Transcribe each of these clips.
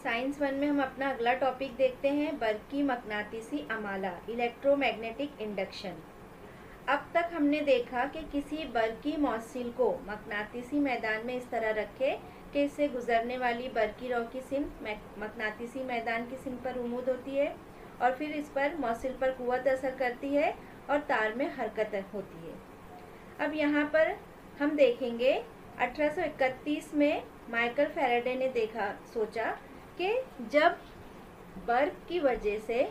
Science 1 में हम अपना अगला टॉपिक देखते हैं, बरकी मकनातीसी अमाला, इलेक्ट्रोमैग्नेटिक इंडक्शन। अब तक हमने देखा कि किसी बरकी मौसिल को मकनातीसी मैदान में इस तरह रखे कि इससे गुजरने वाली बरकी रॉ की सिम मकनातीसी मैदान की सिम पर उमूद होती है और फिर इस पर मौसिल पर कुव्वत असर करती है और तार में हरकत होती है। अब यहाँ पर हम देखेंगे 1831 में माइकल फैराडे ने सोचा कि जब बर्फ की वजह से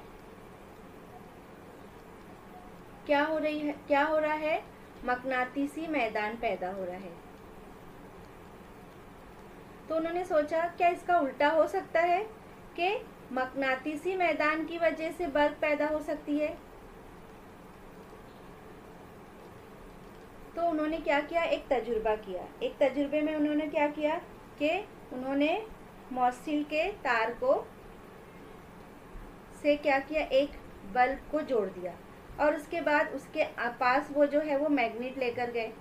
क्या हो रहा है, मकनातीसी मैदान पैदा हो रहा है। तो उन्होंने सोचा क्या इसका उल्टा हो सकता है कि मकनातीसी मैदान की वजह से बर्फ पैदा हो सकती है। तो उन्होंने क्या किया, एक तजुर्बा किया। एक तजुर्बे में उन्होंने क्या किया कि उन्होंने मौसिल के तार को से क्या किया, एक बल्ब को जोड़ दिया और उसके बाद उसके पास वो जो है वो मैग्नेट लेकर गए।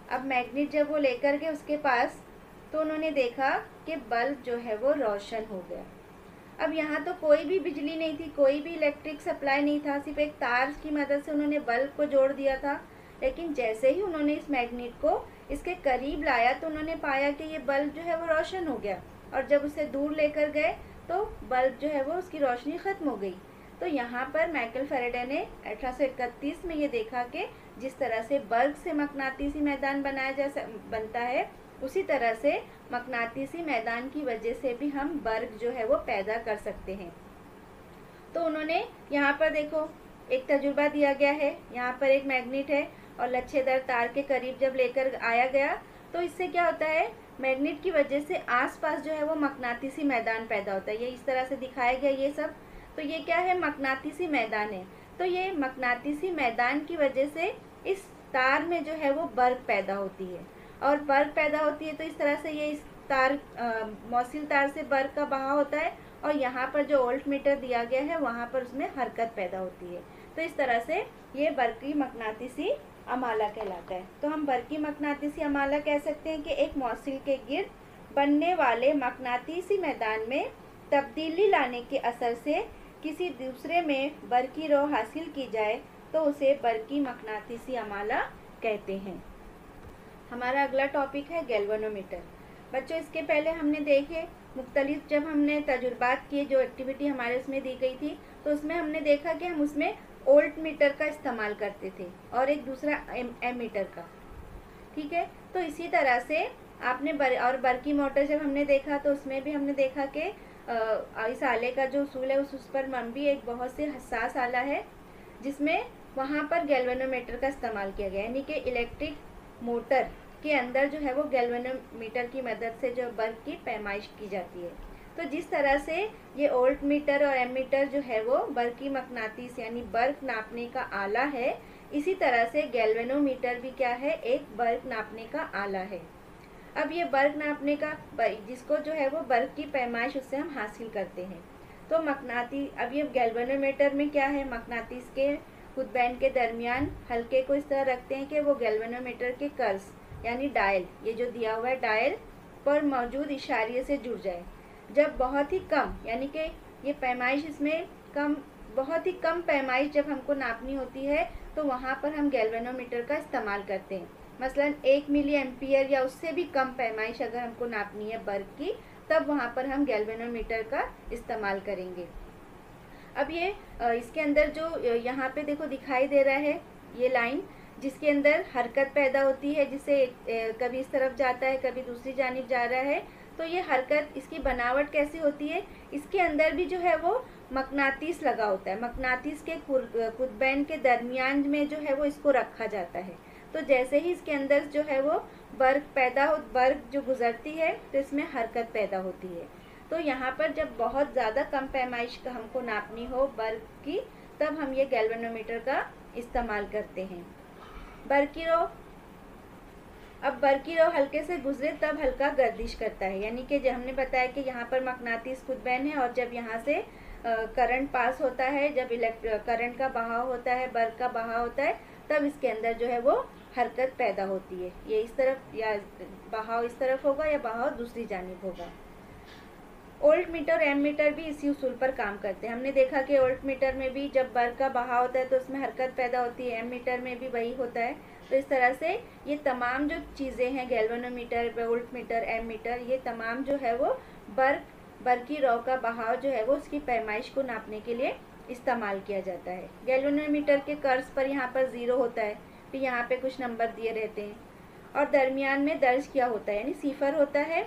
अब मैग्नेट जब वो लेकर गए उसके पास, तो उन्होंने देखा कि बल्ब जो है वो रोशन हो गया। अब यहाँ तो कोई भी बिजली नहीं थी, कोई भी इलेक्ट्रिक सप्लाई नहीं था, सिर्फ एक तार की मदद से उन्होंने बल्ब को जोड़ दिया था। लेकिन जैसे ही उन्होंने इस मैग्नेट को इसके करीब लाया तो उन्होंने पाया कि ये बल्ब जो है वो रोशन हो गया और जब उसे दूर लेकर गए तो बल्ब जो है वो उसकी रोशनी ख़त्म हो गई। तो यहाँ पर माइकल फैराडे ने 1831 में ये देखा कि जिस तरह से बल्ब से मकनातीसी मैदान बनता है, उसी तरह से मकनातीसी मैदान की वजह से भी हम बर्फ जो है वो पैदा कर सकते हैं। तो उन्होंने यहाँ पर देखो एक तजुर्बा दिया गया है, यहाँ पर एक मैग्नेट है और लच्छेदार तार के करीब जब लेकर आया गया तो इससे क्या होता है, मैग्नेट की वजह से आसपास जो है वो मकनातीसी मैदान पैदा होता है। ये इस तरह से दिखाया गया ये सब। तो ये क्या है, मकनातीसी मैदान है। तो ये मकनातीसी मैदान की वजह से इस तार में जो है वो बर्फ पैदा होती है और बर्फ पैदा होती है तो इस तरह से ये इस तार मौसिल तार से बर्फ का बहाव होता है और यहाँ पर जो वोल्ट मीटर दिया गया है वहाँ पर उसमें हरकत पैदा होती है। तो इस तरह से ये बरकी मकनातीसी अमाला कहलाता है। तो हम बरकी मकनातीसी अमाला कह सकते हैं कि एक मौसिल के गिर्द बनने वाले मकनातीसी मैदान में तब्दीली लाने के असर से किसी दूसरे में बरकी रो हासिल की जाए तो उसे बरकी मकनातीसी अमाला कहते हैं। हमारा अगला टॉपिक है गैल्वेनोमीटर। बच्चों इसके पहले हमने देखे मुख्तलिफ, जब हमने तजुर्बात किए, जो एक्टिविटी हमारे उसमें दी गई थी, तो उसमें हमने देखा कि हम उसमें वोल्ट मीटर का इस्तेमाल करते थे और एक दूसरा एम मीटर का। ठीक है, तो इसी तरह से आपने बरकी मोटर जब हमने देखा तो उसमें भी हमने देखा कि इस आले का जो उसूल है उस पर भी एक बहुत से हसास आला है जिसमें वहाँ पर गैल्वेनोमीटर का इस्तेमाल किया गया, यानी कि इलेक्ट्रिक मोटर के अंदर जो है वो गैल्वेनोमीटर की मदद से जो बर्फ की पैमाइश की जाती है। तो जिस तरह से ये वोल्ट मीटर और एमीटर जो है वो बरकी मकनातीस यानी बर्फ नापने का आला है, इसी तरह से गैल्वेनोमीटर भी क्या है, एक बर्फ नापने का आला है। अब ये बर्फ नापने का जिसको जो है वो बर्फ की पैमाइश उससे हम हासिल करते हैं। तो अब ये गैल्वेनोमीटर में क्या है, मकनातीस के खुदबैंड के दरमियान हल्के को इस तरह रखते हैं कि वो गैल्वेनोमीटर के कर्स यानी डायल, ये जो दिया हुआ है डायल पर मौजूद इशारे से जुड़ जाए। जब बहुत ही कम यानी कि ये पैमाइश इसमें बहुत ही कम पैमाइश जब हमको नापनी होती है तो वहाँ पर हम गैल्वेनोमीटर का इस्तेमाल करते हैं। मसलन 1 मिली एम्पियर या उससे भी कम पैमाइश अगर हमको नापनी है बर्फ की, तब वहाँ पर हम गैल्वेनोमीटर का इस्तेमाल करेंगे। अब ये इसके अंदर जो यहाँ पे देखो दिखाई दे रहा है ये लाइन, जिसके अंदर हरकत पैदा होती है, जिससे कभी इस तरफ जाता है कभी दूसरी जानिब जा रहा है। तो ये हरकत, इसकी बनावट कैसी होती है, इसके अंदर भी जो है वो मकनातीस लगा होता है। मकनातीस के खुदबैंड के दरमियान में जो है वो इसको रखा जाता है। तो जैसे ही इसके अंदर जो है वो बर्फ जो गुजरती है तो इसमें हरकत पैदा होती है। तो यहाँ पर जब बहुत ज़्यादा कम पैमाइश का हमको नापनी हो बर्फ की, तब हम ये गैल्वेनोमीटर का इस्तेमाल करते हैं। अब बरकी रो हल्के से गुजरे तब हल्का गर्दिश करता है, यानी कि जब हमने बताया कि यहाँ पर मकनातीस खुदबैंड है और जब यहाँ से करंट पास होता है, जब करंट का बहाव होता है, बर्फ का बहाव होता है, तब इसके अंदर जो है वो हरकत पैदा होती है। ये इस तरफ या बहाव इस तरफ होगा या बहाव दूसरी जानिब होगा। वोल्ट मीटर और एम मीटर भी इसी उसूल पर काम करते हैं। हमने देखा कि वोल्ट मीटर में भी जब बर्क का बहाव होता है तो उसमें हरकत पैदा होती है, एम मीटर में भी वही होता है। तो इस तरह से ये तमाम जो चीज़ें हैं, galvanometer, voltmeter, ammeter, ये तमाम जो है वो बर्की रॉ का बहाव जो है वो उसकी पैमाइश को नापने के लिए इस्तेमाल किया जाता है। गैल्वेनोमीटर के कर्स पर यहाँ पर 0 होता है, फिर यहाँ पे कुछ नंबर दिए रहते हैं और दरमियान में दर्ज किया होता है, यानी सिफर होता है।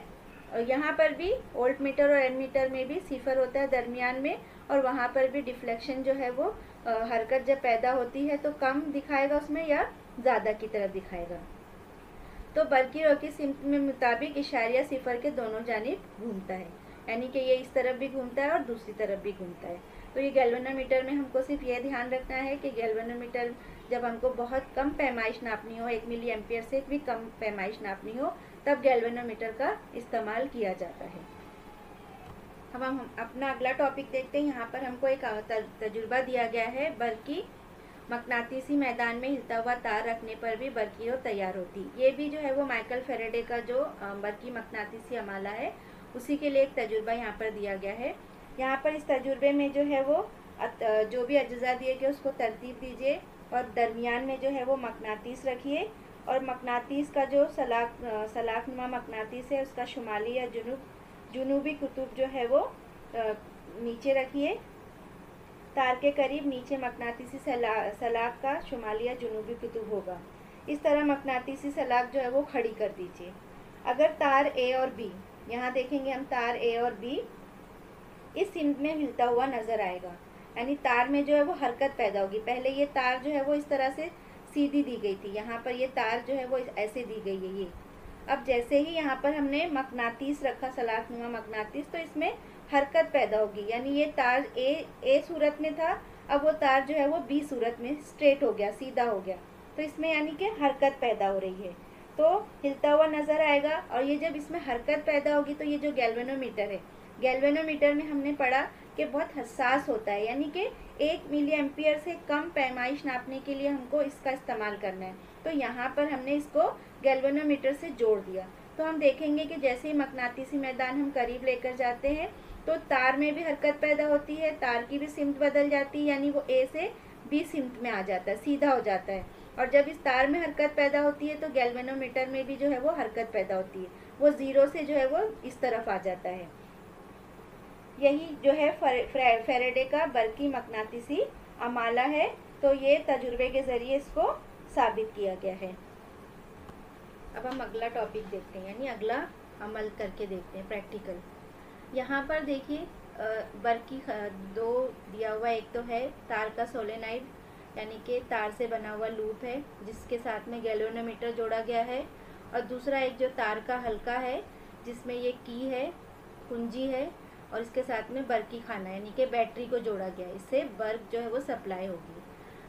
और यहाँ पर भी वोल्ट मीटर और एम मीटर में भी सिफर होता है दरमियान में, और वहाँ पर भी डिफ्लेक्शन जो है वो हरकत जब पैदा होती है तो कम दिखाएगा उसमें या ज़्यादा की तरफ दिखाएगा। तो बर्की रॉ की सिम्त में मुताबिक इशारिया सिफर के दोनों जानिब घूमता है, यानी कि ये इस तरफ भी घूमता है और दूसरी तरफ भी घूमता है। तो ये गैल्वेनोमीटर में हमको सिर्फ ये ध्यान रखना है कि गैल्वेनोमीटर जब हमको बहुत कम पैमाइश नापनी हो, 1 मिली एम्पियर से भी कम पैमाइश नापनी हो, तब गैल्वेनोमीटर का इस्तेमाल किया जाता है। अब हम अपना अगला टॉपिक देखते हैं। यहाँ पर हमको एक तजुर्बा दिया गया है, बर्की मकनातीसी मैदान में हिलता हुआ तार रखने पर भी बर्की रॉ तैयार होती। ये भी जो है वो माइकल फेरेडे का जो बर्की मकनातीसी अमाला है उसी के लिए एक तजुर्बा यहाँ पर दिया गया है। यहाँ पर इस तजुर्बे में जो है वो जो भी अज्जा दिए गए उसको तरतीब दीजिए और दरमियान में जो है वो मकनातीस रखिए, और मकनातीस का जो सलाखनुमा मकनातीस है उसका शुमाली या जुनूबी कुतुब जो है वो नीचे रखिए। तार के करीब नीचे मकनातीसी सलाख का शुमाली या जुनूबी कुतुब होगा। इस तरह मकनातीसी सलाख जो है वो खड़ी कर दीजिए। अगर तार ए और बी, यहाँ देखेंगे हम तार ए और बी इस सिम्त में हिलता हुआ नजर आएगा, यानी तार में जो है वो हरकत पैदा होगी। पहले ये तार जो है वो इस तरह से सीधी दी गई थी, यहाँ पर ये तार जो है वो ऐसे दी गई है ये। अब जैसे ही यहाँ पर हमने मकनातीस रखा, सलाखनुमा मकनातीस, तो इसमें हरकत पैदा होगी, यानी ये तार ए सूरत में था, अब वो तार जो है वो बी सूरत में स्ट्रेट हो गया, सीधा हो गया। तो इसमें यानी कि हरकत पैदा हो रही है, तो हिलता हुआ नजर आएगा। और ये जब इसमें हरकत पैदा होगी तो ये जो गैल्वेनोमीटर है, गैल्वेनोमीटर में हमने पढ़ा कि बहुत हसास होता है, यानी कि 1 मिली एम्पियर से कम पैमाइश नापने के लिए हमको इसका इस्तेमाल करना है। तो यहाँ पर हमने इसको गैल्वेनोमीटर से जोड़ दिया। तो हम देखेंगे कि जैसे ही मकनातीसी मैदान हम करीब लेकर जाते हैं तो तार में भी हरकत पैदा होती है, तार की भी सिम्त बदल जाती है, यानी वो ए से बी सिम्त में आ जाता है, सीधा हो जाता है। और जब इस तार में हरकत पैदा होती है तो गैल्वेनोमीटर में भी जो है वो हरकत पैदा होती है, वो 0 से जो है वो इस तरफ आ जाता है। यही जो है फेरेडे का बर्की मकनातीसी अमाला है। तो ये तजुर्बे के ज़रिए इसको साबित किया गया है। अब हम अगला टॉपिक देखते हैं, यानी अगला अमल करके देखते हैं, प्रैक्टिकल। यहाँ पर देखिए बर्की 2 दिया हुआ, एक तो है तार का सोलेनाइड, यानी कि तार से बना हुआ लूप है जिसके साथ में गैल्वेनोमीटर जोड़ा गया है, और दूसरा एक जो तार का हल्का है जिसमें ये की है, कुंजी है, और इसके साथ में बर्की खाना यानी कि बैटरी को जोड़ा गया है, इससे बर्क जो है वो सप्लाई होगी।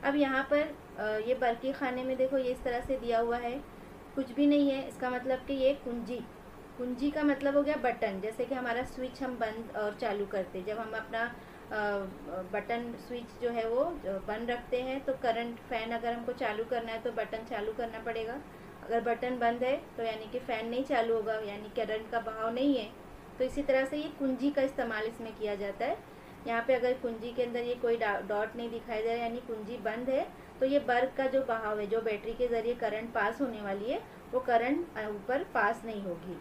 अब यहाँ पर ये बर्की खाने में देखो ये इस तरह से दिया हुआ है, कुछ भी नहीं है, इसका मतलब कि ये कुंजी का मतलब हो गया बटन। जैसे कि हमारा स्विच हम बंद और चालू करते, जब हम अपना बटन स्विच जो है वो बंद रखते हैं तो करंट, फैन अगर हमको चालू करना है तो बटन चालू करना पड़ेगा, अगर बटन बंद है तो यानी कि फ़ैन नहीं चालू होगा, यानी करंट का बहाव नहीं है। तो इसी तरह से ये कुंजी का इस्तेमाल इसमें किया जाता है। यहाँ पे अगर कुंजी के अंदर ये कोई डॉट नहीं दिखाई दे रहा है, यानी कुंजी बंद है, तो ये बर्क का जो बहाव है, जो बैटरी के ज़रिए करंट पास होने वाली है, वो करंट ऊपर पास नहीं होगी।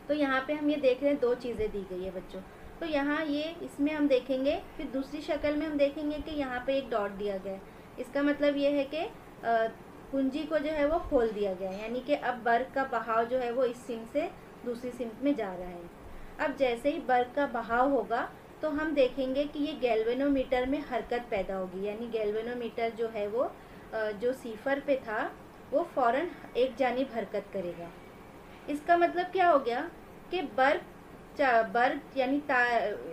तो यहाँ पे हम ये देख रहे हैं 2 चीज़ें दी गई है बच्चों। तो यहाँ ये इसमें हम देखेंगे, फिर दूसरी शक्ल में हम देखेंगे कि यहाँ पे एक डॉट दिया गया है, इसका मतलब ये है कि कुंजी को जो है वो खोल दिया गया है, यानी कि अब बर्क का बहाव जो है वो इस सिम से दूसरी सिम में जा रहा है। अब जैसे ही बर्क का बहाव होगा तो हम देखेंगे कि ये गैल्वेनोमीटर में हरकत पैदा होगी, यानी गैल्वेनोमीटर जो है वो जो सिफर पे था वो फ़ौरन एक जानिब हरकत करेगा। इसका मतलब क्या हो गया कि बर्क यानी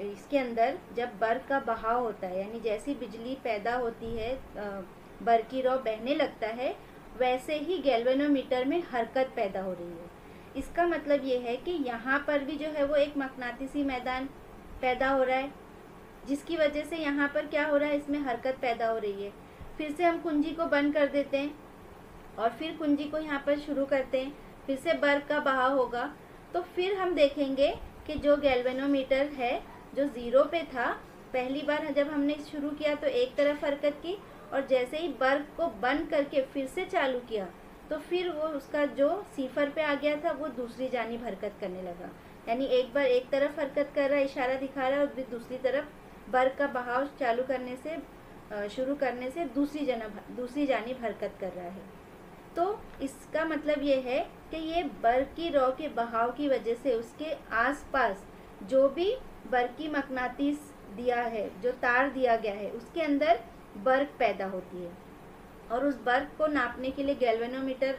इसके अंदर जब बर्क का बहाव होता है, यानी जैसी बिजली पैदा होती है, बर्की रॉ बहने लगता है, वैसे ही गैल्वेनोमीटर में हरकत पैदा हो रही है। इसका मतलब ये है कि यहाँ पर भी जो है वो एक मकनातीसी मैदान पैदा हो रहा है, जिसकी वजह से यहाँ पर क्या हो रहा है, इसमें हरकत पैदा हो रही है। फिर से हम कुंजी को बंद कर देते हैं और फिर कुंजी को यहाँ पर शुरू करते हैं, फिर से बर्क का बहाव होगा, तो फिर हम देखेंगे कि जो गैल्वेनोमीटर है जो 0 पे था, पहली बार जब हमने शुरू किया तो एक तरफ हरकत की, और जैसे ही बल्ब को बंद करके फिर से चालू किया तो फिर वो उसका जो सिफर पे आ गया था वो दूसरी जानिब हरकत करने लगा। यानी एक बार एक तरफ हरकत कर रहा है, इशारा दिखा रहा है, और फिर दूसरी तरफ बल्ब का बहाव चालू करने से शुरू करने से दूसरी जानिब हरकत कर रहा है। तो इसका मतलब ये है कि ये बर्की रॉ के बहाव की वजह से उसके आसपास जो भी बर्की मकनातीस दिया है, जो तार दिया गया है, उसके अंदर बर्क पैदा होती है, और उस बर्क को नापने के लिए गैल्वेनोमीटर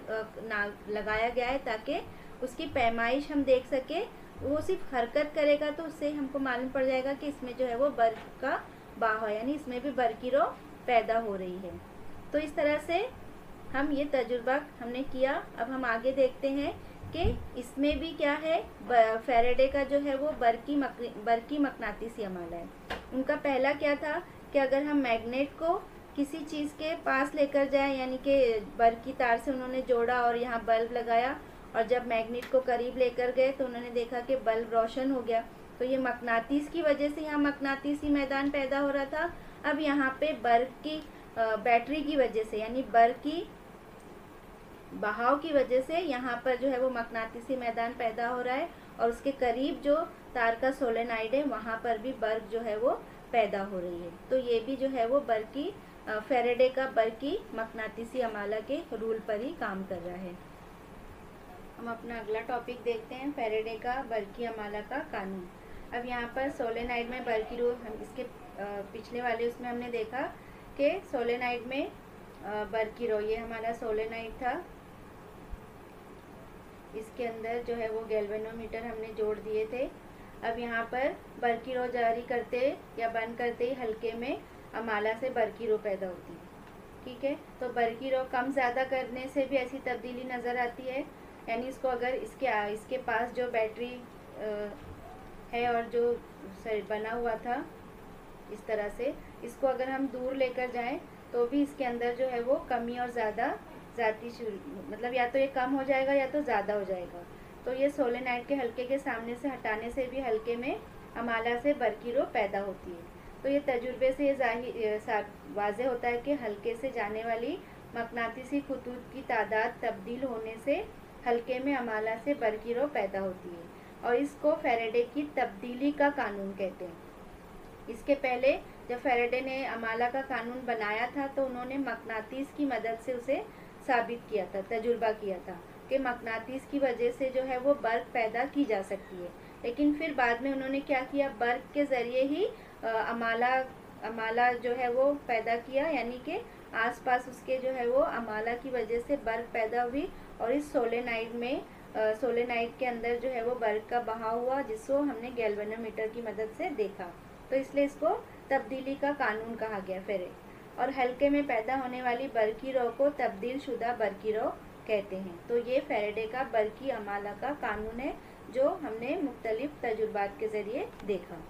लगाया गया है ताकि उसकी पैमाइश हम देख सके। वो सिर्फ हरकत करेगा तो उससे हमको मालूम पड़ जाएगा कि इसमें जो है वो बर्क का बहाव है, यानी इसमें भी बर्की रॉ पैदा हो रही है। तो इस तरह से हम ये तजुर्बा हमने किया। अब हम आगे देखते हैं कि इसमें भी क्या है, फैराडे का जो है वो बर्की मकनातीसी अमाला है। उनका पहला क्या था कि अगर हम मैग्नेट को किसी चीज़ के पास लेकर जाएं, यानी कि बर्की तार से उन्होंने जोड़ा और यहाँ बल्ब लगाया, और जब मैग्नेट को करीब लेकर गए तो उन्होंने देखा कि बल्ब रोशन हो गया। तो ये मकनातीस की वजह से यहाँ मकनातीसी मैदान पैदा हो रहा था। अब यहाँ पे बर्क की बैटरी की वजह से, यानी बर्क की बहाव की वजह से यहाँ पर जो है वो मकनातीसी मैदान पैदा हो रहा है, और उसके करीब जो तार का सोलेनाइड है वहाँ पर भी बर्क जो है वो पैदा हो रही है। तो ये भी जो है वो बर्की फैराडे का बर्की मकनातीसी अमाला के रूल पर ही काम कर रहा है। हम अपना अगला टॉपिक देखते हैं, फैराडे का बर्की अमाला का कानून। अब यहाँ पर सोलेनाइड में बर्की रूल, हम इसके पिछले वाले उसमें हमने देखा कि सोलेनाइड में बर्की रो, ये हमारा सोलेनाइड था, इसके अंदर जो है वो गैल्वेनोमीटर हमने जोड़ दिए थे। अब यहाँ पर बर्की रो जारी करते या बंद करते ही हल्के में अमाला से बर्की रो पैदा होती है। ठीक है, तो बर्की रो कम ज़्यादा करने से भी ऐसी तब्दीली नज़र आती है। यानी इसको अगर इसके पास जो बैटरी है और जो बना हुआ था इस तरह से, इसको अगर हम दूर लेकर जाएं तो भी इसके अंदर जो है वो कमी और ज़्यादा जाती मतलब या तो ये कम हो जाएगा या तो ज़्यादा हो जाएगा। तो ये सोलेनाइड के हल्के के सामने से हटाने से भी हल्के में अमाला से बर्की रो पैदा होती है। तो ये तजुर्बे से ये वाज़ेह होता है कि हल्के से जाने वाली मकनातीसी खतूत की तादाद तब्दील होने से हल्के में अमाला से बर्की रो पैदा होती है, और इसको फैराडे की तब्दीली का कानून कहते हैं। इसके पहले जब फैराडे ने अमाला का कानून बनाया था तो उन्होंने मकनातीस की मदद से उसे साबित किया था, तजुर्बा किया था कि मकनातीस की वजह से जो है वो बर्क पैदा की जा सकती है। लेकिन फिर बाद में उन्होंने क्या किया, बर्क के ज़रिए ही अमाला जो है वो पैदा किया, यानी कि आसपास उसके जो है वो अमाला की वजह से बर्क पैदा हुई, और इस सोलेनाइड के अंदर जो है वो बर्क का बहाव हुआ, जिसको हमने गैल्वेनोमीटर की मदद से देखा। तो इसलिए इसको तब्दीली का कानून कहा गया फेरे। और हल्के में पैदा होने वाली बर्की रो को तब्दील शुदा बर्की रो कहते हैं। तो ये फैराडे का बर्की अमाला का कानून है जो हमने मुख्तलिफ तजुर्बात के ज़रिए देखा।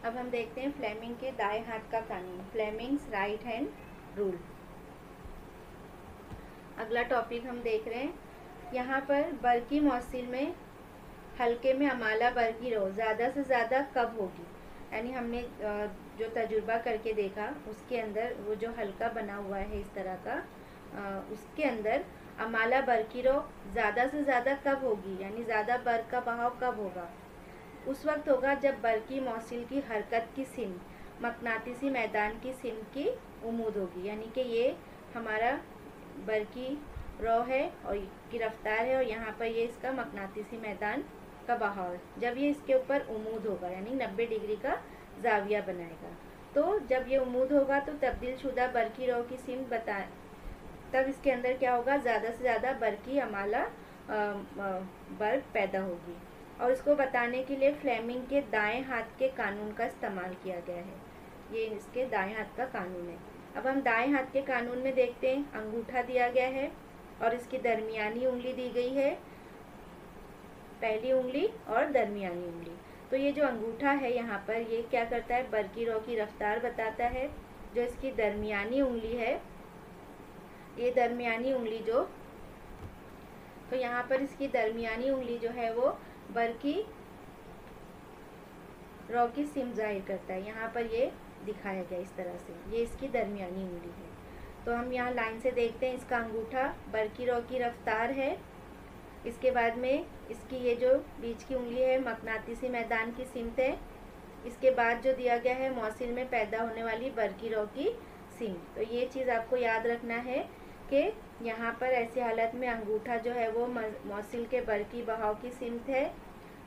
अब हम देखते हैं फ्लेमिंग के दाएं हाथ का कानून, फ्लेमिंग्स राइट हैंड रूल। अगला टॉपिक हम देख रहे हैं, यहाँ पर बर्की मौसिल में हल्के में अमाला बर्की रो ज़्यादा से ज़्यादा कब होगी। यानी हमने जो तजुर्बा करके देखा उसके अंदर वो जो हल्का बना हुआ है इस तरह का, उसके अंदर अमाला बर्की रो ज़्यादा से ज़्यादा कब होगी, यानी ज़्यादा बर्क का बहाव कब होगा। उस वक्त होगा जब बर्की मौसिल की हरकत की सिम मकनातीसी मैदान की सिम की उम्मीद होगी। यानी कि ये हमारा बर्की रो है और की रफ्तार है, और यहाँ पर ये इसका मकनातीसी मैदान का बहाव है। जब ये इसके ऊपर उमूद होगा यानी 90 डिग्री का जाविया बनाएगा, तो जब ये उमूद होगा तो तब्दील शुदा बर्की रो की सिम बताए, तब इसके अंदर क्या होगा, ज़्यादा से ज़्यादा बर्की अमाला बर्क पैदा होगी। और इसको बताने के लिए फ्लेमिंग के दाएं हाथ के कानून का इस्तेमाल किया गया है। ये इसके दाएं हाथ का कानून है। अब हम दाएं हाथ के कानून में देखते हैं, अंगूठा दिया गया है और इसकी दरमियानी उंगली दी गई है, पहली उंगली और दरमियानी उंगली। तो ये जो अंगूठा है यहाँ पर ये क्या करता है, बर्की रो की रफ्तार बताता है। जो इसकी दरमियानी उंगली है, ये दरमियानी उंगली जो, तो यहाँ पर इसकी दरमियानी उंगली जो है वो बर्की रॉ की सिम जाहिर करता है। यहाँ पर ये दिखाया गया इस तरह से, ये इसकी दरमियानी उंगली है। तो हम यहाँ लाइन से देखते हैं, इसका अंगूठा बरकी रॉ की रफ्तार है। इसके बाद में इसकी ये जो बीच की उंगली है मकनातीसी मैदान की सिमत है। इसके बाद जो दिया गया है मौसिल में पैदा होने वाली बरकी रॉ की सिम। तो ये चीज़ आपको याद रखना है कि यहाँ पर ऐसी हालत में अंगूठा जो है वो मौसिल के बरकी बहाव की सिमत है।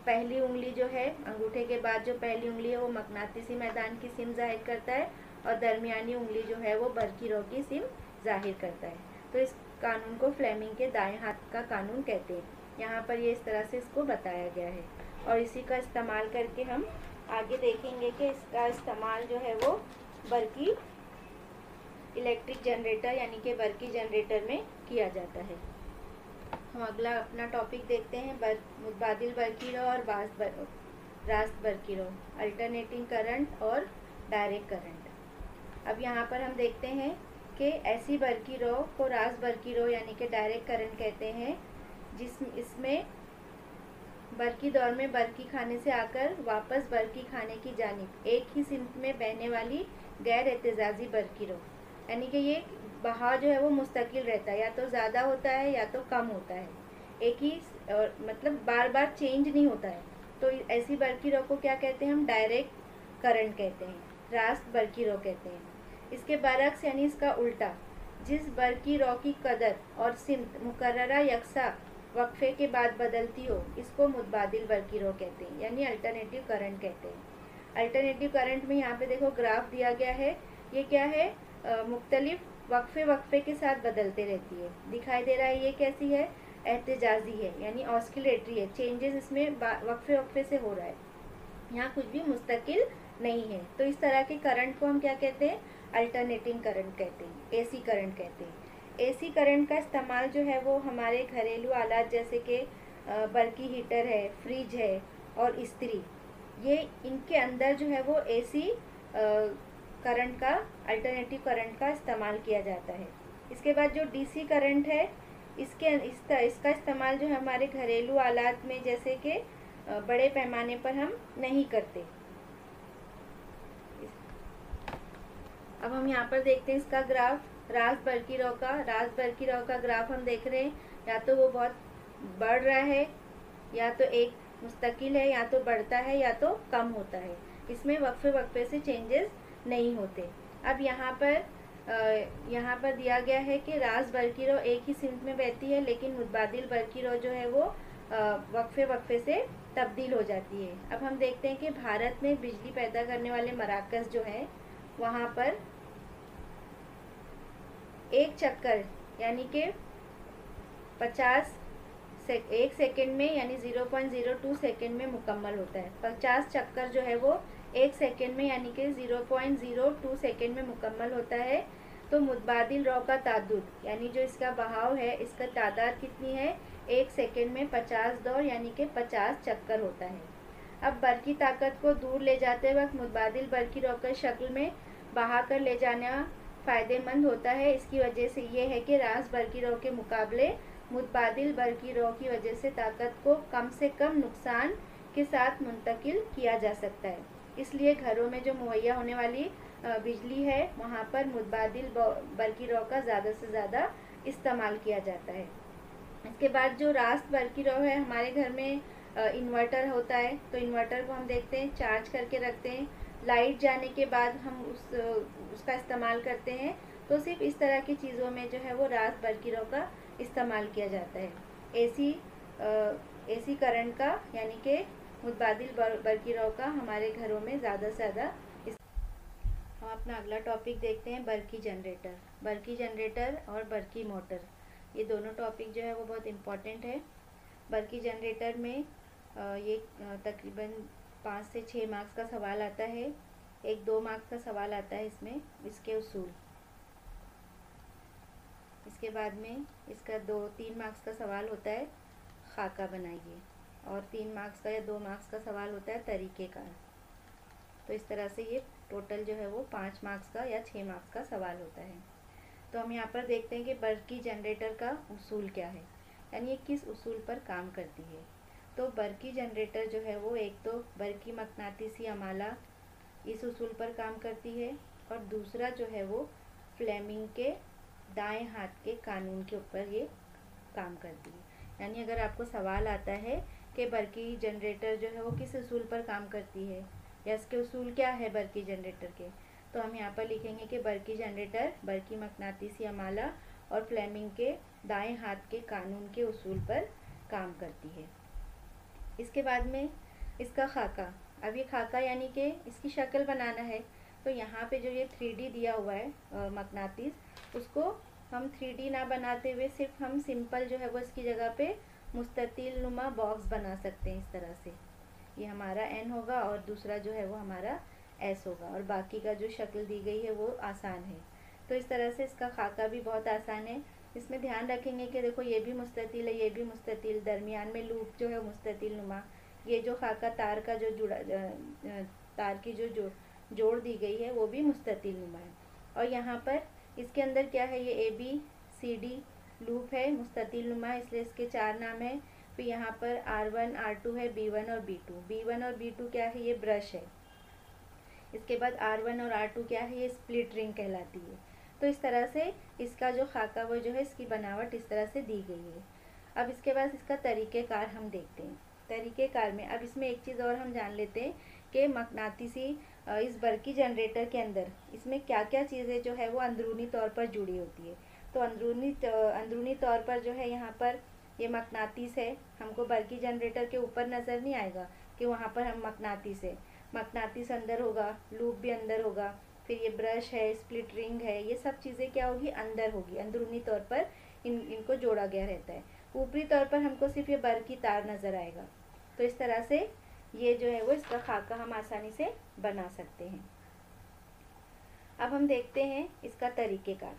पहली उंगली जो है अंगूठे के बाद जो पहली उंगली है वो मकनातीसी मैदान की सिम जाहिर करता है और दरमियानी उंगली जो है वो बरकी रॉ की सिम जाहिर करता है। तो इस कानून को फ्लेमिंग के दाएं हाथ का कानून कहते हैं। यहाँ पर ये इस तरह से इसको बताया गया है और इसी का इस्तेमाल करके हम आगे देखेंगे कि इसका इस्तेमाल जो है वो बरकी इलेक्ट्रिक जनरेटर यानी कि बरकी जनरेटर में किया जाता है। हम अगला अपना टॉपिक देखते हैं, मुतबादिल बरकी रॉ और रास्त बरकी रॉ, अल्टरनेटिंग करंट और डायरेक्ट करंट। अब यहाँ पर हम देखते हैं कि ऐसी बरकी रॉ को रास्त बरकी रॉ यानी कि डायरेक्ट करंट कहते हैं इसमें बरकी दौर में बरकी खाने से आकर वापस बरकी खाने की जानिब एक ही सिमत में बहने वाली गैर एहतजाजी बरकी रॉ, यानी कि ये बहाव जो है वो मुस्तकिल रहता है, या तो ज़्यादा होता है या तो कम होता है, एक ही मतलब बार बार चेंज नहीं होता है। तो ऐसी बरकी रॉ को क्या कहते हैं हम? डायरेक्ट करंट कहते हैं, रास्त बरकी रॉ कहते हैं। इसके बरक्स यानी इसका उल्टा, जिस बरकी रॉ की कदर और सिमत मुकर्ररा यकसा वक्फे के बाद बदलती हो इसको मुतबादिल बरकी रॉ कहते हैं, यानी अल्टरनेटिव करंट कहते हैं। अल्टरनेटिव करंट में यहाँ पे देखो ग्राफ दिया गया है, ये क्या है? मुख्तलिफ वक्फे के साथ बदलते रहती है, दिखाई दे रहा है। ये कैसी है? एहतजाजी है, यानी ऑस्किलेटरी है, चेंजेस इसमें वक्फे से हो रहा है, यहाँ कुछ भी मुस्तकिल नहीं है। तो इस तरह के करंट को हम क्या कहते हैं? अल्टरनेटिंग करंट कहते हैं, एसी करंट कहते हैं। एसी करंट का इस्तेमाल जो है वो हमारे घरेलू आलात जैसे कि बरकी हीटर है, फ्रिज है और इस्त्री, ये इनके अंदर जो है वो एसी करंट का, अल्टरनेटिव करंट का इस्तेमाल किया जाता है। इसके बाद जो डीसी करंट है इसका इस्तेमाल जो है हमारे घरेलू आलात में जैसे कि बड़े पैमाने पर हम नहीं करते। अब हम यहाँ पर देखते हैं इसका ग्राफ, रास्त बरकी रॉ का ग्राफ हम देख रहे हैं, या तो वो बहुत बढ़ रहा है, या तो एक मुस्तकिल है, या तो बढ़ता है या तो कम होता है, इसमें वक्फे से चेंजेस नहीं होते। अब यहाँ पर दिया गया है कि रास्त बरकी रॉ एक ही सिमत में बहती है, लेकिन मुतबादिल बरकी रॉ जो है वो वक्फे से तब्दील हो जाती है। अब हम देखते हैं कि भारत में बिजली पैदा करने वाले मराकज़ जो हैं वहाँ पर एक चक्कर यानी कि 1 सेकंड में यानी 0.02 सेकंड में मुकम्मल होता है। 50 चक्कर जो है वो 1 सेकंड में यानी कि 0.02 सेकंड में मुकम्मल होता है। तो मुतबादिल रॉ का तादुद यानी जो इसका बहाव है, इसका तादाद कितनी है? 1 सेकंड में 50 दौर यानी कि 50 चक्कर होता है। अब बरकी ताकत को दूर ले जाते वक्त मुतबादिल बरकी रॉ की शक्ल में बहा कर ले जाना फ़ायदेमंद होता है। इसकी वजह से ये है कि रास्त बरकी रॉ के मुकाबले मुतबादिल बरकी रॉ की वजह से ताकत को कम से कम नुकसान के साथ मुंतकिल किया जा सकता है। इसलिए घरों में जो मुहैया होने वाली बिजली है वहाँ पर मुतबादिल बरकी रॉ का ज़्यादा से ज़्यादा इस्तेमाल किया जाता है। इसके बाद जो रास्त बरकी रॉ है, हमारे घर में इन्वर्टर होता है, तो इन्वर्टर को हम देखते हैं चार्ज करके रखते हैं, लाइट जाने के बाद हम उसका इस्तेमाल करते हैं। तो सिर्फ इस तरह की चीज़ों में जो है वो रास्त बरकी रॉ का इस्तेमाल किया जाता है। एसी करंट का यानी कि मुतबादिल बरकी रॉ का हमारे घरों में ज़्यादा से ज़्यादा। हम अपना अगला टॉपिक देखते हैं, बरकी जनरेटर और बरकी मोटर। ये दोनों टॉपिक जो है वो बहुत इम्पॉर्टेंट है। बरकी जनरेटर में ये तकरीबन 5 से 6 मार्क्स का सवाल आता है, एक 2 मार्क्स का सवाल आता है इसमें, इसके उसूल। इसके बाद में इसका 2-3 मार्क्स का सवाल होता है खाका बनाइए, और 3 मार्क्स का या 2 मार्क्स का सवाल होता है तरीक़ेकार। तो इस तरह से ये टोटल जो है वो 5 मार्क्स का या 6 मार्क्स का सवाल होता है। तो हम यहाँ पर देखते हैं कि बरकी जनरेटर का उसूल क्या है, यानी ये किस उसूल पर काम करती है। तो बर्की जनरेटर जो है वो एक तो बर्की मकनातीसी अमाला इस उसूल पर काम करती है, और दूसरा जो है वो फ्लेमिंग के दाएं हाथ के कानून के ऊपर ये काम करती है। यानी अगर आपको सवाल आता है कि बर्की जनरेटर जो है वो किस उसूल पर काम करती है या इसके उसूल क्या है बर्की जनरेटर के, तो हम यहाँ पर लिखेंगे कि बर्की जनरेटर बर्की मकनातीसी अमाला और फ्लेमिंग के दाएं हाथ के कानून के उसूल पर काम करती है। इसके बाद में इसका खाका। अब ये खाका यानी कि इसकी शक्ल बनाना है, तो यहाँ पे जो ये 3D दिया हुआ है मकनातीस, उसको हम 3D ना बनाते हुए सिर्फ हम सिंपल जो है वो इसकी जगह पे मुस्ततिल नुमा बॉक्स बना सकते हैं। इस तरह से ये हमारा N होगा और दूसरा जो है वो हमारा S होगा, और बाकी का जो शक्ल दी गई है वो आसान है। तो इस तरह से इसका खाका भी बहुत आसान है। इसमें ध्यान रखेंगे कि देखो ये भी मुस्ततिल है, ये भी मुस्ततिल, दरमियान में लूप जो है मुस्ततिल नुमा, ये जो खाका तार का जो जुड़ा तार की जो जोड़ दी गई है वो भी मुस्ततिल नुमा है। और यहाँ पर इसके अंदर क्या है, ये ABCD लूप है मुस्ततिल नुमा, इसलिए इसके 4 नाम है। फिर यहाँ पर R1 R2 है, B1 और B2। B1 और B2 क्या है, ये ब्रश है। इसके बाद R1 और R2 क्या है, ये स्प्लिट रिंग कहलाती है। तो इस तरह से इसका जो खाका वो जो है इसकी बनावट इस तरह से दी गई है। अब इसके बाद इसका तरीक़ेकार हम देखते हैं। तरीक़ेकार में अब इसमें एक चीज़ और हम जान लेते हैं कि मकनातीसी इस बर्की जनरेटर के अंदर इसमें क्या क्या चीज़ें जो है वो अंदरूनी तौर पर जुड़ी होती है। तो अंदरूनी तौर पर जो है यहाँ पर ये मकनातीस है, हमको बर्की जनरेटर के ऊपर नज़र नहीं आएगा कि वहाँ पर हम मकनातीस है। मकनातीस अंदर होगा, लूप भी अंदर होगा, फिर ये ब्रश है, स्प्लिट रिंग है, ये सब चीज़ें क्या होगी, अंदर होगी। अंदरूनी तौर पर इनको जोड़ा गया रहता है। ऊपरी तौर पर हमको सिर्फ ये बर्की तार नज़र आएगा। तो इस तरह से ये जो है वो इसका खाका हम आसानी से बना सकते हैं। अब हम देखते हैं इसका तरीक़ेकार।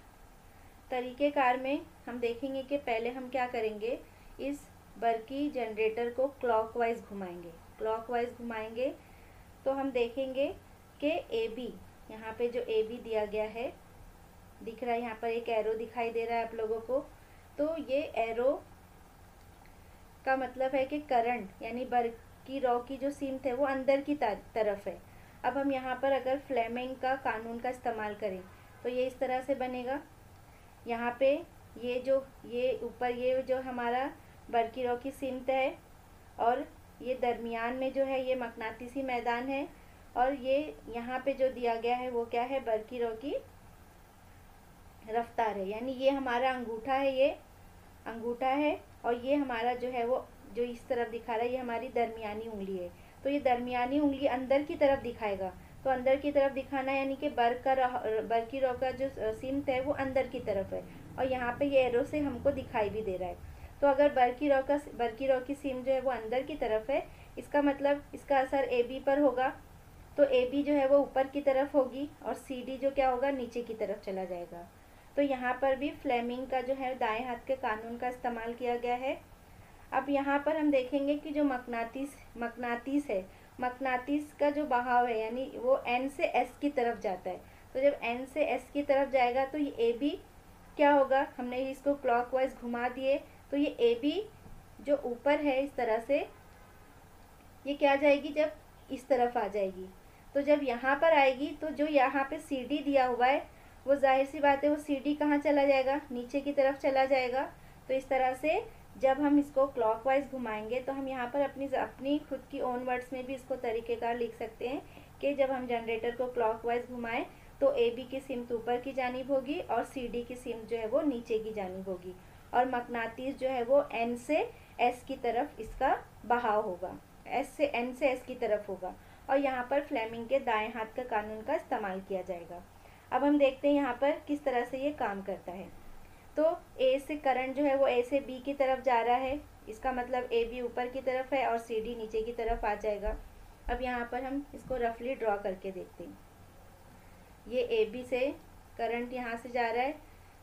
तरीक़ेकार में हम देखेंगे कि पहले हम क्या करेंगे, इस बर्की जनरेटर को क्लॉकवाइज घुमाएंगे। क्लॉकवाइज घुमाएंगे तो हम देखेंगे कि AB, यहाँ पे जो AB दिया गया है, दिख रहा है यहाँ पर एक एरो दिखाई दे रहा है आप लोगों को। तो ये एरो का मतलब है कि करंट यानी बर्की रॉ की जो सिमत है वो अंदर की तरफ है। अब हम यहाँ पर अगर फ्लेमिंग का कानून का इस्तेमाल करें तो ये इस तरह से बनेगा। यहाँ पे ये ऊपर ये जो हमारा बर्की रॉ की सिमत है, और ये दरमियान में जो है ये मकनातीसी मैदान है, और ये यहाँ पे जो दिया गया है वो क्या है, बर्की रॉ की रफ्तार है। यानी ये हमारा अंगूठा है, ये अंगूठा है, और ये हमारा जो है वो जो इस तरफ दिखा रहा है ये हमारी दरमियानी उंगली है। तो ये दरमियानी उंगली अंदर की तरफ दिखाएगा। तो अंदर की तरफ दिखाना यानी कि बर्की रॉ का जो सिमत है वो अंदर की तरफ है, और यहाँ पे ये एरो से हमको दिखाई भी दे रहा है। तो अगर बर्की रॉ की सिम जो है वो अंदर की तरफ है, इसका मतलब इसका असर AB पर होगा। तो AB जो है वो ऊपर की तरफ होगी, और CD जो क्या होगा, नीचे की तरफ चला जाएगा। तो यहाँ पर भी फ्लेमिंग का जो है दाएं हाथ के कानून का इस्तेमाल किया गया है। अब यहाँ पर हम देखेंगे कि जो मकनातीस है, मकनातीस का जो बहाव है यानी वो N से S की तरफ जाता है। तो जब N से S की तरफ जाएगा तो ये AB क्या होगा, हमने इसको क्लॉकवाइज घुमा दिए, तो ये AB जो ऊपर है इस तरह से, ये क्या जाएगी, जब इस तरफ आ जाएगी। तो जब यहाँ पर आएगी तो जो यहाँ पे CD दिया हुआ है वो जाहिर सी बात है वो CD कहाँ चला जाएगा, नीचे की तरफ चला जाएगा। तो इस तरह से जब हम इसको क्लॉकवाइज घुमाएंगे तो हम यहाँ पर अपनी खुद की ओन वर्ड्स में भी इसको तरीक़ेकार लिख सकते हैं कि जब हम जनरेटर को क्लॉकवाइज घुमाएं तो AB की सिमत ऊपर की जानिब होगी और CD की सिमत जो है वो नीचे की जानिब होगी, और मकनातीस जो है वो N से S की तरफ इसका बहाव होगा, N से S की तरफ होगा, और यहाँ पर फ्लेमिंग के दाएं हाथ का कानून का इस्तेमाल किया जाएगा। अब हम देखते हैं यहाँ पर किस तरह से ये काम करता है। तो A से करंट जो है वो A से B की तरफ जा रहा है, इसका मतलब AB ऊपर की तरफ है और CD नीचे की तरफ आ जाएगा। अब यहाँ पर हम इसको रफली ड्रॉ करके देखते हैं। ये AB से करंट यहाँ से जा रहा है,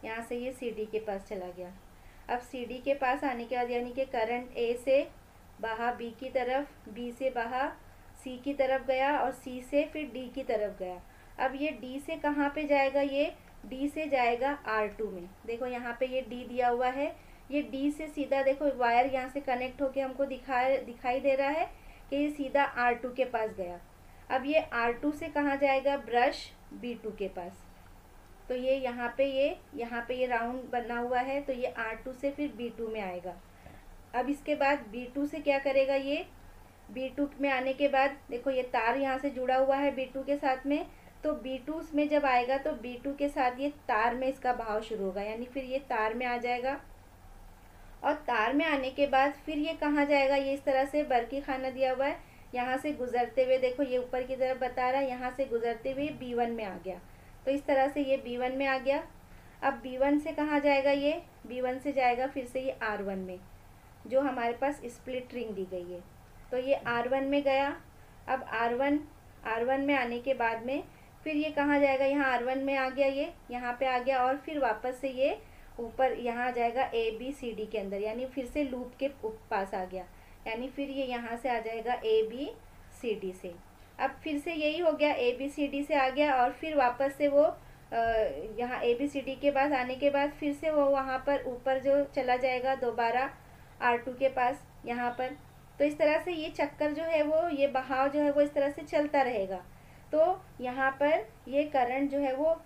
यहाँ से ये CD के पास चला गया। अब CD के पास आने के बाद यानी कि करंट A से बहा B की तरफ, B से बहा C की तरफ गया, और C से फिर D की तरफ गया। अब ये D से कहाँ पे जाएगा, ये D से जाएगा R2 में। देखो यहाँ पे ये D दिया हुआ है, ये डी से सीधा देखो वायर यहाँ से कनेक्ट होके हमको दिखाई दे रहा है कि ये सीधा R2 के पास गया। अब ये R2 से कहाँ जाएगा, ब्रश B2 के पास। तो ये यहाँ पे ये राउंड बना हुआ है, तो ये R2 से फिर B2 में आएगा। अब इसके बाद B2 से क्या करेगा, ये B2 में आने के बाद देखो ये तार यहाँ से जुड़ा हुआ है B2 के साथ में, तो B2 में जब आएगा तो B2 के साथ ये तार में इसका बहाव शुरू होगा, यानी फिर ये तार में आ जाएगा। और तार में आने के बाद फिर ये कहाँ जाएगा, ये इस तरह से बरकी खाना दिया हुआ है, यहाँ से गुजरते हुए देखो ये ऊपर की तरफ बता रहा है, यहाँ से गुजरते हुए B1 में आ गया। तो इस तरह से ये B1 में आ गया। अब B1 से कहाँ जाएगा, ये B1 से जाएगा फिर से ये R1 में, जो हमारे पास स्प्लिट रिंग दी गई है। तो ये R1 में गया। अब R1 में आने के बाद में फिर ये कहाँ जाएगा, यहाँ R1 में आ गया, ये यहाँ पे आ गया, और फिर वापस से ये ऊपर यहाँ आ जाएगा ABCD के अंदर, यानी फिर से लूप के पास आ गया, यानी फिर ये यहाँ से आ जाएगा ABCD से। अब फिर से यही हो गया, ABCD से आ गया, और फिर वापस से वो यहाँ ABCD के पास आने के बाद फिर से वो वहाँ पर ऊपर जो चला जाएगा दोबारा R2 के पास यहाँ पर। तो इस तरह से ये चक्कर जो है वो, ये बहाव जो है वो इस तरह से चलता रहेगा। तो यहाँ पर ये करंट जो है वो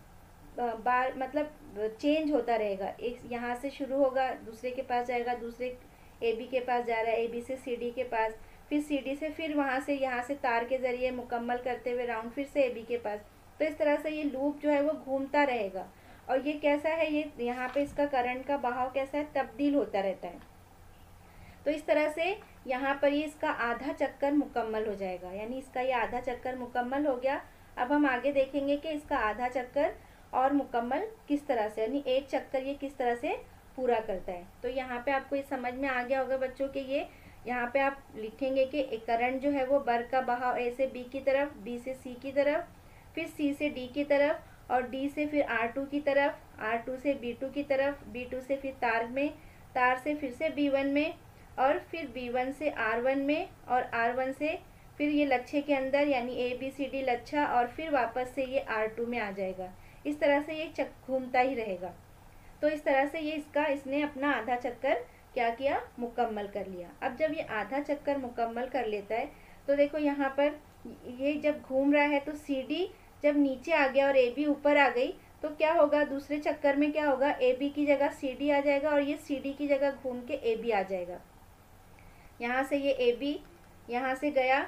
बार मतलब चेंज होता रहेगा, एक यहाँ से शुरू होगा, दूसरे के पास जाएगा, दूसरे AB के पास जा रहा है, AB से CD के पास, फिर CD से फिर वहाँ से यहाँ से तार के ज़रिए मुकम्मल करते हुए राउंड फिर से AB के पास। तो इस तरह से ये लूप जो है वो घूमता रहेगा। और ये कैसा है, ये यहाँ पे इसका करंट का बहाव कैसा है, तब्दील होता रहता है। तो इस तरह से यहाँ पर ये इसका आधा चक्कर मुकम्मल हो जाएगा, यानी इसका ये आधा चक्कर मुकम्मल हो गया। अब हम आगे देखेंगे कि इसका आधा चक्कर और मुकम्मल किस तरह से, यानी एक चक्कर ये किस तरह से पूरा करता है। तो यहाँ पे आपको ये समझ में आ गया होगा बच्चों कि ये यहाँ पे आप लिखेंगे कि एक करंट जो है वो बर का बहाव A से B की तरफ, B से C की तरफ, फिर C से D की तरफ, और D से फिर R2 की तरफ, R2 से B2 की तरफ, B2 से फिर तार में, तार से फिर से B1 में, और फिर B1 से R1 में, और R1 से फिर ये लच्छे के अंदर, यानी ABCD लच्छा, और फिर वापस से ये R2 में आ जाएगा। इस तरह से ये घूमता ही रहेगा। तो इस तरह से ये इसने अपना आधा चक्कर क्या किया, मुकम्मल कर लिया। अब जब ये आधा चक्कर मुकम्मल कर लेता है तो देखो यहाँ पर ये जब घूम रहा है तो CD जब नीचे आ गया और AB ऊपर आ गई, तो क्या होगा, दूसरे चक्कर में क्या होगा, AB की जगह CD आ जाएगा, और ये CD की जगह घूम के AB आ जाएगा। यहाँ से ये AB यहाँ से गया,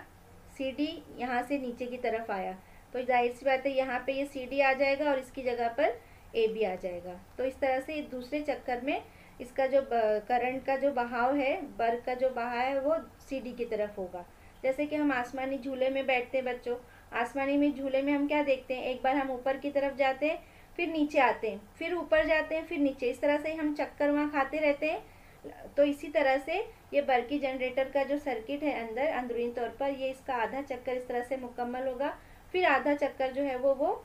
CD यहाँ से नीचे की तरफ आया, तो जाहिर सी बात है यहाँ पे ये CD आ जाएगा और इसकी जगह पर AB आ जाएगा। तो इस तरह से दूसरे चक्कर में इसका जो करंट का जो बहाव है, बर्क का जो बहाव है वो CD की तरफ होगा। जैसे कि हम आसमानी झूले में बैठते हैं बच्चों, आसमानी में झूले में हम क्या देखते हैं, एक बार हम ऊपर की तरफ जाते हैं, फिर नीचे आते हैं, फिर ऊपर जाते हैं, फिर नीचे, इस तरह से हम चक्कर वहाँ खाते रहते हैं। तो इसी तरह से ये बर्की जनरेटर का जो सर्किट है अंदर अंदरूनी तौर पर, ये इसका आधा चक्कर इस तरह से मुकम्मल होगा, फिर आधा चक्कर जो है वो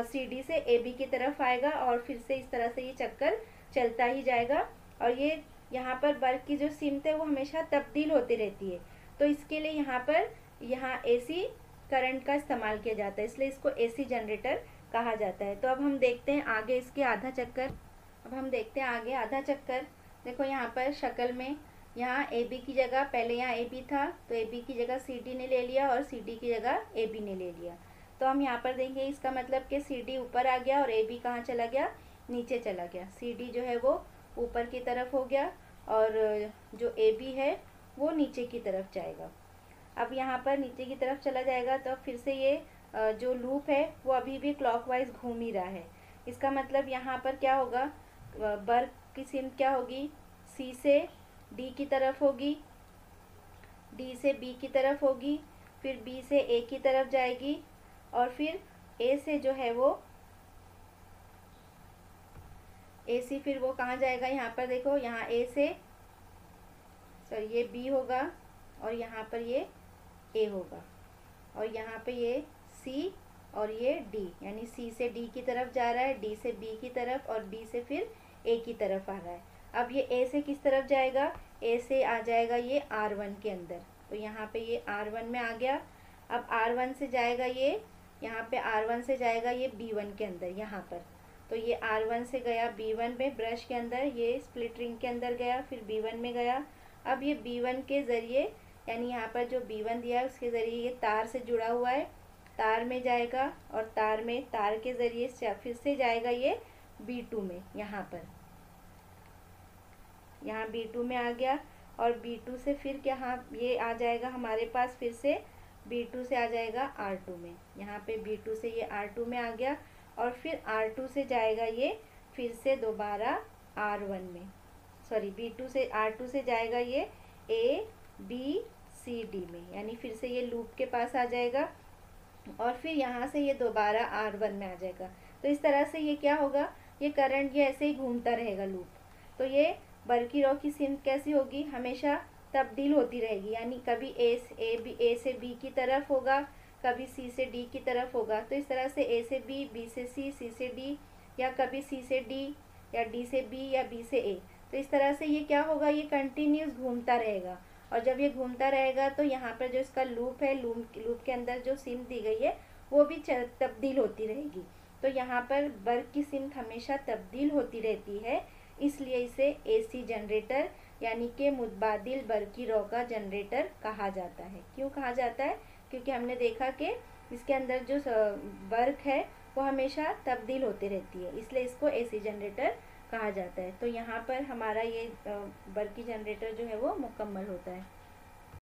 CD से AB की तरफ आएगा, और फिर से इस तरह से ये चक्कर चलता ही जाएगा। और ये यहाँ पर बल्ब की जो सिमत है वो हमेशा तब्दील होती रहती है, तो इसके लिए यहाँ AC करंट का इस्तेमाल किया जाता है, इसलिए इसको AC जनरेटर कहा जाता है। तो अब हम देखते हैं आगे इसके आधा चक्कर। अब हम देखते हैं आगे आधा चक्कर। देखो यहाँ पर शक्ल में, यहाँ AB की जगह, पहले यहाँ AB था तो AB की जगह CD ने ले लिया और CD की जगह AB ने ले लिया। तो हम यहाँ पर देखेंगे इसका मतलब कि CD ऊपर आ गया और AB कहाँ चला गया, नीचे चला गया। CD जो है वो ऊपर की तरफ हो गया और जो AB है वो नीचे की तरफ जाएगा। अब यहाँ पर नीचे की तरफ चला जाएगा तो फिर से ये जो लूप है वो अभी भी क्लॉकवाइज घूम ही रहा है। इसका मतलब यहाँ पर क्या होगा, बर्क की सिम क्या होगी, C से D की तरफ होगी, D से B की तरफ होगी, फिर B से A की तरफ जाएगी, और फिर A से जो है वो AC फिर वो कहाँ जाएगा, यहाँ पर देखो, यहाँ A से सॉरी ये B होगा और यहाँ पर ये A होगा, और यहाँ पे ये C और ये D, यानी C से D की तरफ जा रहा है, D से B की तरफ, और B से फिर A की तरफ आ रहा है। अब ये A से किस तरफ जाएगा, A से आ जाएगा ये R1 के अंदर, तो यहाँ पे ये R1 में आ गया। अब R1 से जाएगा ये, यहाँ पे R1 से जाएगा ये B1 के अंदर यहाँ पर, तो ये R1 से गया B1 में ब्रश के अंदर, ये स्प्लिट रिंग के अंदर गया, फिर B1 में गया। अब ये B1 के ज़रिए, यानी यहाँ पर जो B1 दिया है उसके ज़रिए ये तार से जुड़ा हुआ है, तार में जाएगा और तार के ज़रिए फिर से जाएगा ये B2 में। यहाँ पर यहाँ B2 में आ गया और B2 से फिर यहाँ ये आ जाएगा हमारे पास, फिर से B2 से आ जाएगा R2 में। यहाँ पे B2 से ये R2 में आ गया और फिर R2 से जाएगा ये फिर से दोबारा R1 में, सॉरी B2 से R2 से जाएगा ये ABCD में, यानी फिर से ये लूप के पास आ जाएगा और फिर यहाँ से ये दोबारा R1 में आ जाएगा। तो इस तरह से ये क्या होगा, ये करंट ये ऐसे ही घूमता रहेगा लूप। तो ये बर्की रॉ की सिमत कैसी होगी, हमेशा तब्दील होती रहेगी, यानी कभी ए से बी की तरफ होगा, कभी सी से डी की तरफ होगा। तो इस तरह से ए से बी, बी से सी, सी से डी, या कभी सी से डी या डी से बी या बी से ए। तो इस तरह से ये क्या होगा, ये कंटिन्यूस घूमता रहेगा। और जब ये घूमता रहेगा तो यहाँ पर जो इसका लूप है, लूप के अंदर जो सिमत दी गई है वो भी तब्दील होती रहेगी। तो यहाँ पर बर्क की सिमत हमेशा तब्दील होती रहती है, इसलिए इसे एसी जनरेटर यानी कि मुतबादिल बर्की रॉ का जनरेटर कहा जाता है। क्यों कहा जाता है, क्योंकि हमने देखा कि इसके अंदर जो बर्क है वो हमेशा तब्दील होती रहती है, इसलिए इसको एसी जनरेटर कहा जाता है। तो यहाँ पर हमारा ये बर्की जनरेटर जो है वो मुकम्मल होता है।